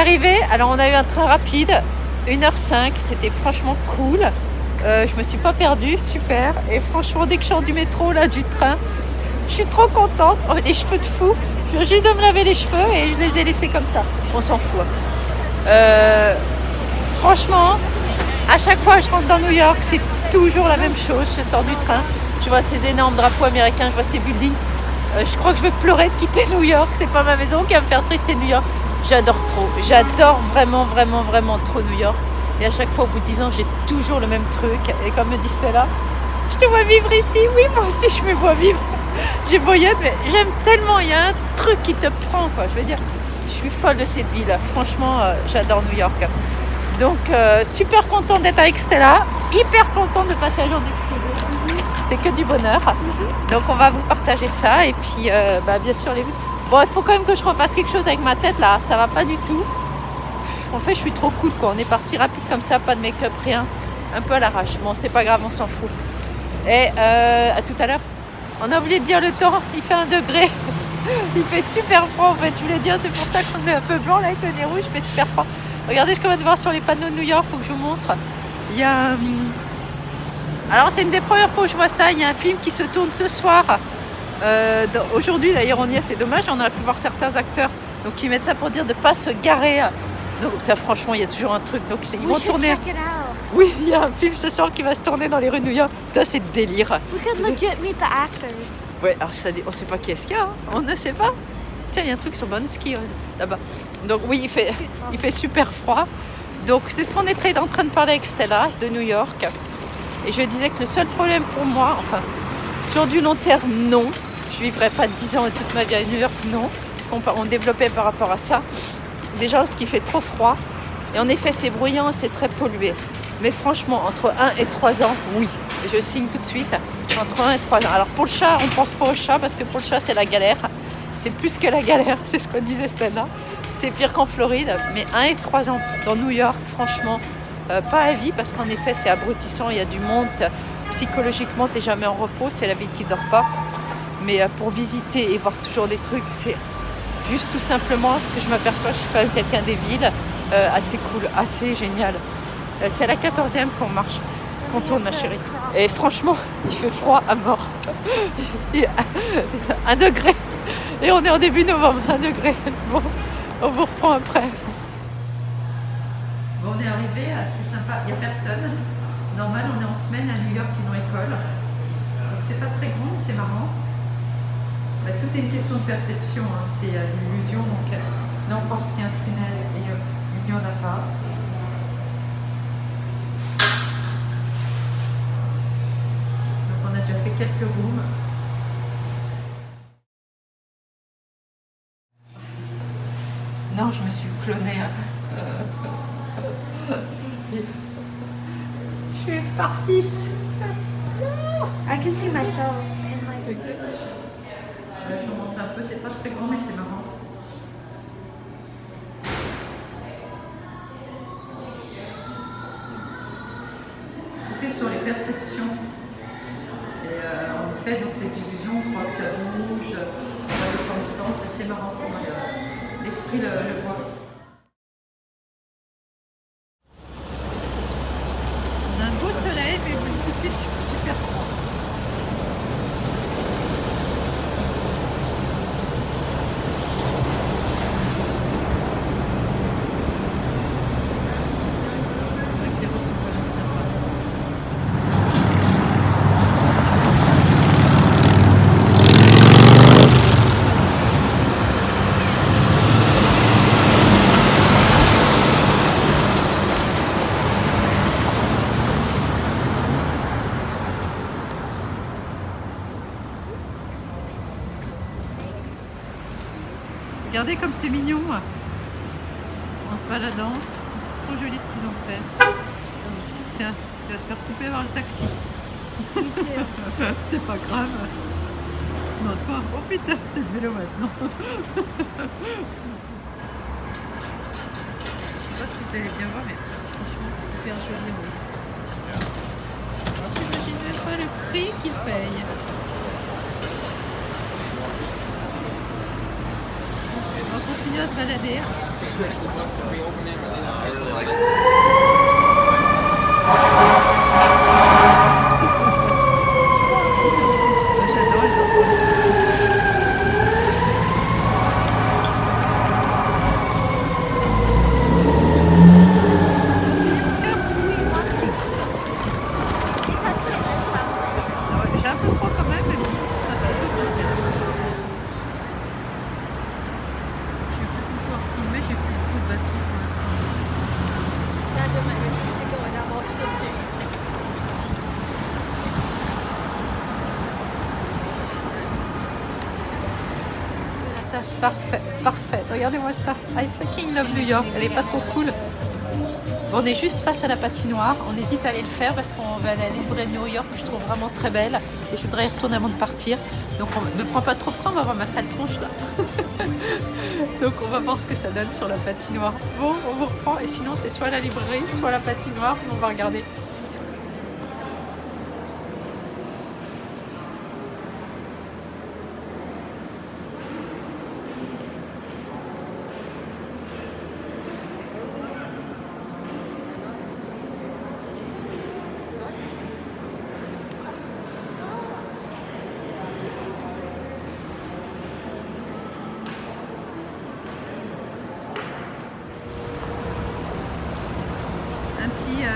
arrivé, alors on a eu un train rapide, 1h05, c'était franchement cool. Je me suis pas perdue, super. Et franchement, dès que je sors du métro, là, du train, je suis trop contente. Oh, les cheveux de fou. Je viens juste de me laver les cheveux et je les ai laissés comme ça. On s'en fout. Franchement, à chaque fois que je rentre dans New York, c'est toujours la même chose. Je sors du train, je vois ces énormes drapeaux américains, je vois ces buildings. Je crois que je vais pleurer de quitter New York. C'est pas ma maison qui va me faire triste, c'est New York. J'adore trop. J'adore vraiment, vraiment, vraiment trop New York. Et à chaque fois, au bout de 10 ans, j'ai toujours le même truc. Et comme me dit Stella, je te vois vivre ici. Oui, moi aussi, je me vois vivre. J'ai boyette, mais j'aime tellement. Il y a un truc qui te prend, quoi. Je veux dire, je suis folle de cette ville. Franchement, j'adore New York. Donc, super contente d'être avec Stella. Hyper contente de passer un jour du privé. C'est que du bonheur. Donc, on va vous partager ça. Et puis, bien sûr, les... Bon, il faut quand même que je refasse quelque chose avec ma tête, là. Ça va pas du tout. En fait, je suis trop cool, quoi. On est parti rapide comme ça, pas de make-up, rien. Un peu à l'arrache. Bon, c'est pas grave, on s'en fout. Et à tout à l'heure. On a oublié de dire le temps. Il fait 1 degré. Il fait super froid, en fait. Je voulais dire, c'est pour ça qu'on est un peu blanc, là, avec le nez rouge. Il fait super froid. Regardez ce qu'on va voir sur les panneaux de New York. Faut que je vous montre. Il y a... Alors, c'est une des premières fois où je vois ça. Il y a un film qui se tourne ce soir. Aujourd'hui, d'ailleurs, on y est. C'est dommage. On aurait pu voir certains acteurs. Donc, ils mettent ça pour dire de ne pas se garer. Donc, franchement, il y a toujours un truc. Donc, ils vont tourner. Oui, il y a un film ce soir qui va se tourner dans les rues de New York. C'est délire. We could legit meet the actors. Ouais, alors on ne sait pas qui est-ce qu'il y a. Hein. On ne sait pas. Tiens, il y a un truc sur Bonski là-bas. Donc, oui, il fait super froid. Donc, c'est ce qu'on était en train de parler avec Stella de New York. Et je disais que le seul problème pour moi, enfin, sur du long terme, non. Je ne vivrai pas 10 ans et toute ma vie à New York, non. Parce qu'on développait par rapport à ça. Déjà, parce qu'il fait trop froid. Et en effet, c'est bruyant, c'est très pollué. Mais franchement, entre 1 et 3 ans, oui. Et je signe tout de suite. Entre 1 et 3 ans. Alors pour le chat, on ne pense pas au chat parce que pour le chat, c'est la galère. C'est plus que la galère, c'est ce que disait Stella. C'est pire qu'en Floride. Mais 1 et 3 ans dans New York, franchement, pas à vie parce qu'en effet, c'est abrutissant. Il y a du monde. Psychologiquement, tu n'es jamais en repos. C'est la ville qui ne dort pas. Mais pour visiter et voir toujours des trucs, c'est juste tout simplement parce que je m'aperçois que je suis quand même quelqu'un des villes. Assez cool, assez génial. C'est à la 14e qu'on marche, qu'on tourne, ma chérie. Et franchement, il fait froid à mort. 1 degré. Et on est en début novembre, 1 degré. Bon, on vous reprend après. Bon, on est arrivé, c'est sympa, il n'y a personne. Normal, on est en semaine à New York, ils ont école. Donc c'est pas très grand, mais c'est marrant. Tout est une question de perception, hein. C'est une illusion. Donc là, on pense qu'il y a un tunnel et il n'y en a pas. Donc on a déjà fait quelques rooms. Non, je me suis clonée. Je suis par 6. I can see myself in like this. Je vous montre un peu, c'est pas très grand mais c'est marrant. Tout est sur les perceptions. Et en fait, donc les illusions, on croit que ça bouge, on va le temps du temps, c'est assez marrant pour moi. L'esprit le voit. On a un beau soleil, mais tout de suite, il fait super froid. Regardez comme c'est mignon en se baladant. Trop joli ce qu'ils ont fait. Tiens, tu vas te faire couper par le taxi. C'est pas grave. Non, toi, oh putain, c'est le vélo maintenant. Je sais pas si vous allez bien voir, mais franchement, c'est hyper joli. Alors, t'imagines même pas le prix qu'ils payent. On va continuer continue à se balader. J'adore les enfants. J'ai un peu froid quand même, mais bon, ça se fait tout bien. Je vais pas pouvoir filmer, j'ai plus beaucoup de batterie pour l'instant. La tasse parfaite, parfaite. Regardez-moi ça. I fucking love New York. Elle est pas trop cool. On est juste face à la patinoire. On hésite à aller le faire parce qu'on va aller à la librairie de New York que je trouve vraiment très belle. Et je voudrais y retourner avant de partir. Donc on ne me prend pas trop de temps, on va voir ma sale tronche là. Donc on va voir ce que ça donne sur la patinoire. Bon, on vous reprend. Et sinon c'est soit la librairie, soit la patinoire. On va regarder.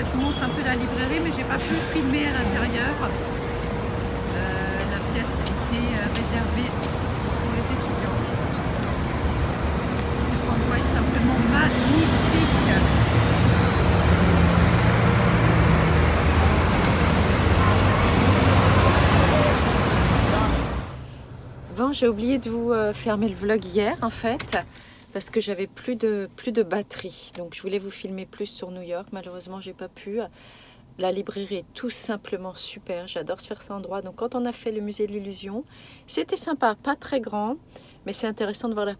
Je vous montre un peu la librairie, mais j'ai pas pu filmer à l'intérieur. La pièce était réservée pour les étudiants. Cet endroit est simplement magnifique. Bon, j'ai oublié de vous fermer le vlog hier en fait. Parce que j'avais plus de batterie. Donc je voulais vous filmer plus sur New York. Malheureusement, j'ai pas pu. La librairie est tout simplement super. J'adore se faire cet endroit. Donc quand on a fait le musée de l'illusion, c'était sympa. Pas très grand, mais c'est intéressant de voir la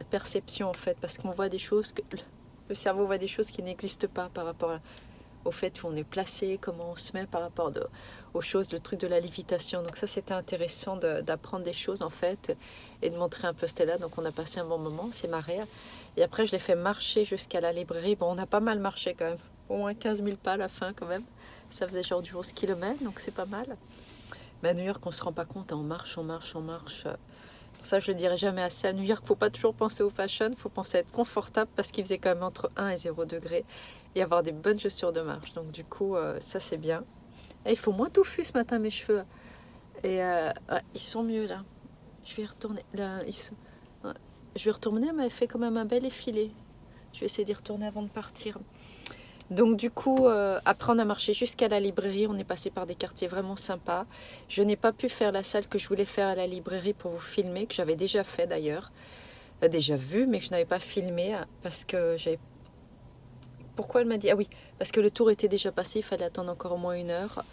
perception en fait. Parce qu'on voit des choses, que le cerveau voit des choses qui n'existent pas par rapport au fait où on est placé, comment on se met par rapport aux choses, le truc de la lévitation. Donc ça, c'était intéressant d'apprendre des choses en fait et de montrer un peu Stella. Donc on a passé un bon moment, c'est marré. Et après, je l'ai fait marcher jusqu'à la librairie. Bon, on a pas mal marché quand même, au moins 15 000 pas à la fin quand même. Ça faisait genre du 11 km, donc c'est pas mal. Mais à New York, on se rend pas compte, hein. On marche, on marche, on marche. Pour ça, je le dirai jamais assez. À New York, faut pas toujours penser au fashion, faut penser à être confortable parce qu'il faisait quand même entre 1 et 0 degré et avoir des bonnes chaussures de marche. Donc du coup, ça c'est bien. Et il faut moins touffu ce matin mes cheveux. Et ils sont mieux là. Je vais y retourner. Là, je vais retourner, elle m'avait fait quand même un bel effilé. Je vais essayer d'y retourner avant de partir. Donc du coup, après on a marché jusqu'à la librairie, on est passé par des quartiers vraiment sympas. Je n'ai pas pu faire la salle que je voulais faire à la librairie pour vous filmer, que j'avais déjà fait d'ailleurs, déjà vu, mais que je n'avais pas filmé parce que j'avais... Pourquoi elle m'a dit? Ah oui, parce que le tour était déjà passé, il fallait attendre encore au moins 1 heure.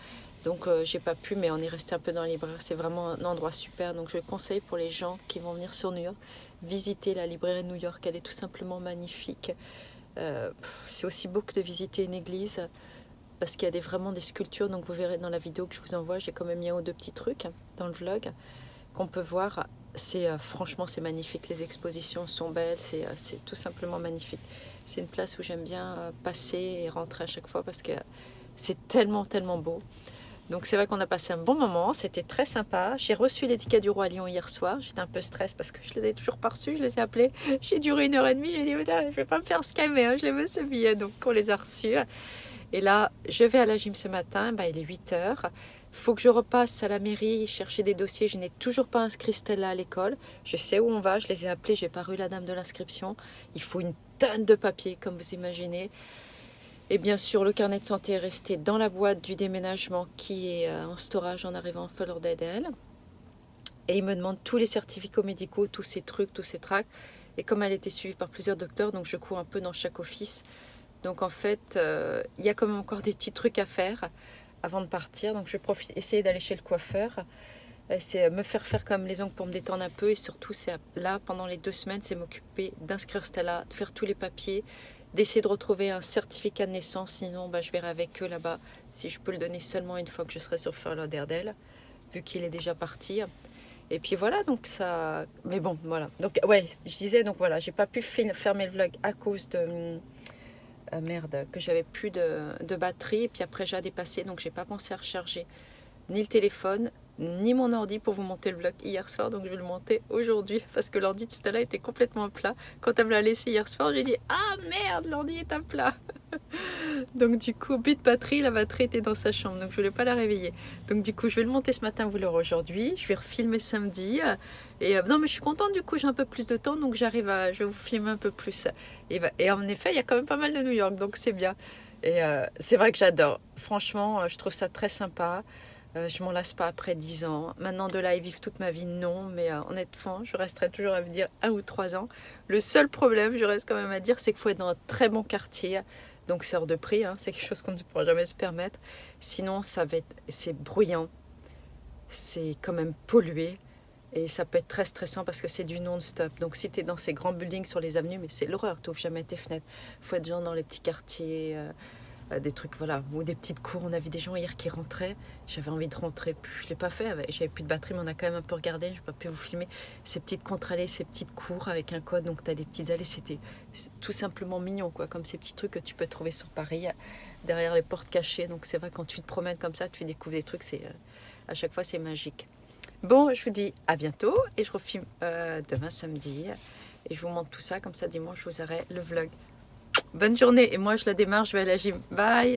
Donc j'ai pas pu, mais on est resté un peu dans la librairie. C'est vraiment un endroit super, donc je le conseille pour les gens qui vont venir sur New York. Visiter la librairie de New York, elle est tout simplement magnifique. C'est aussi beau que de visiter une église parce qu'il y a vraiment des sculptures, donc vous verrez dans la vidéo que je vous envoie, j'ai quand même mis un ou deux petits trucs dans le vlog qu'on peut voir. Franchement c'est magnifique, les expositions sont belles, c'est tout simplement magnifique. C'est une place où j'aime bien passer et rentrer à chaque fois parce que c'est tellement beau. Donc c'est vrai qu'on a passé un bon moment, c'était très sympa. J'ai reçu les tickets du Roi Lion hier soir. J'étais un peu stress parce que je les avais toujours pas reçus, je les ai appelés. J'ai duré 1 h 30, j'ai dit je vais pas me faire scammer, hein, je les veux ce billet. Donc on les a reçus. Et là, je vais à la gym ce matin, il est 8 h. Il faut que je repasse à la mairie chercher des dossiers. Je n'ai toujours pas inscrit Stella à l'école. Je sais où on va, je les ai appelés, j'ai pas eu la dame de l'inscription. Il faut une tonne de papiers, comme vous imaginez. Et bien sûr, le carnet de santé est resté dans la boîte du déménagement qui est en storage en arrivant à Fort Lauderdale. Et il me demande tous les certificats médicaux, tous ces trucs, tous ces tracts. Et comme elle était suivie par plusieurs docteurs, donc je cours un peu dans chaque office. Donc en fait, il y a quand même encore des petits trucs à faire avant de partir. Donc je vais essayer d'aller chez le coiffeur. C'est me faire comme les ongles pour me détendre un peu. Et surtout, c'est là, pendant les 2 semaines, c'est m'occuper d'inscrire Stella, de faire tous les papiers, d'essayer de retrouver un certificat de naissance. Sinon, je verrai avec eux là-bas si je peux le donner seulement une fois que je serai sur Fort Lauderdale, vu qu'il est déjà parti. Et puis voilà, donc ça... Mais bon, voilà. Donc ouais, je disais, donc voilà, j'ai pas pu fermer le vlog à cause de... merde, que j'avais plus de batterie. Et puis après, j'ai dépassé, donc j'ai pas pensé à recharger ni le téléphone, ni mon ordi pour vous monter le vlog hier soir. Donc je vais le monter aujourd'hui parce que l'ordi de Stella était complètement à plat. Quand elle me l'a laissé hier soir, j'ai dit ah merde, l'ordi est à plat. Donc du coup, but de batterie, la batterie était dans sa chambre, donc je voulais pas la réveiller. Donc du coup, je vais le monter ce matin, vous l'aurez aujourd'hui. Je vais refilmer samedi. Et non, mais je suis contente, du coup, j'ai un peu plus de temps, donc je vais vous filmer un peu plus. Et en effet, il y a quand même pas mal de New York, donc c'est bien. Et c'est vrai que j'adore. Franchement, je trouve ça très sympa. Je m'en lasse pas après 10 ans. Maintenant, de là y vivre toute ma vie, non. Mais honnêtement, je resterai toujours à dire 1 ou 3 ans. Le seul problème, je reste quand même à dire, c'est qu'il faut être dans un très bon quartier. Donc c'est hors de prix, hein. C'est quelque chose qu'on ne pourra jamais se permettre. Sinon, c'est bruyant. C'est quand même pollué. Et ça peut être très stressant parce que c'est du non-stop. Donc si tu es dans ces grands buildings sur les avenues, mais c'est l'horreur, tu n'ouvres jamais tes fenêtres. Il faut être genre dans les petits quartiers... des trucs, voilà, ou des petites cours. On a vu des gens hier qui rentraient, j'avais envie de rentrer, je l'ai pas fait, j'avais plus de batterie, mais on a quand même un peu regardé, j'ai pas pu vous filmer ces petites contre-allées, ces petites cours avec un code, donc tu as des petites allées, c'était tout simplement mignon, quoi, comme ces petits trucs que tu peux trouver sur Paris, derrière les portes cachées. Donc c'est vrai, quand tu te promènes comme ça, tu découvres des trucs, à chaque fois c'est magique. Bon, je vous dis à bientôt, et je refilme demain samedi, et je vous montre tout ça, comme ça dimanche vous aurez le vlog. Bonne journée, et moi je la démarre, je vais à la gym. Bye!